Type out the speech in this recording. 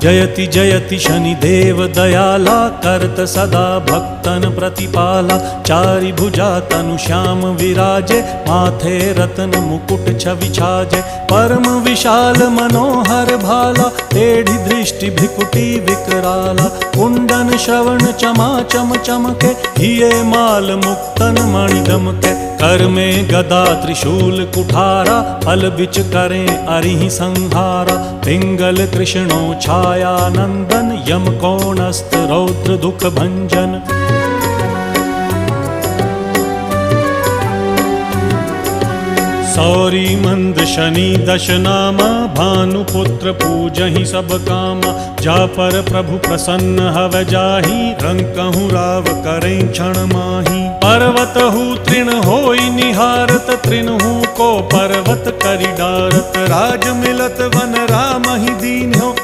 जयति जयति शनिदेव दयाला करत सदा भक्तन प्रतिपाला। चारि भुजा तनु श्याम विराजे माथे रत्न मुकुट छवि छाजे। परम विशाल मनोहर भाला टेढ़ी दृष्टि भ्रिकुटी विकराला। कुंडन श्रवण चमा चम चमके हिये माल मुक्तन मणि दमके। कर में गदा त्रिशूल कुठारा फल बिच करें अरिहि संहारा। पिंगल कृष्णो छाया नंदन यम कोणस्त रौद्र दुख भंजन। सौरी मंद शनि दश नामा भानुपुत्र पूजहि सब कामा। जा पर प्रभु प्रसन्न हव जाहि रंकहु राव करें क्षण माही। पर्वत हु तृण होई निहारत तृणहु को पर्वत करि डारत। राज मिलत वन राम ही दीन्हो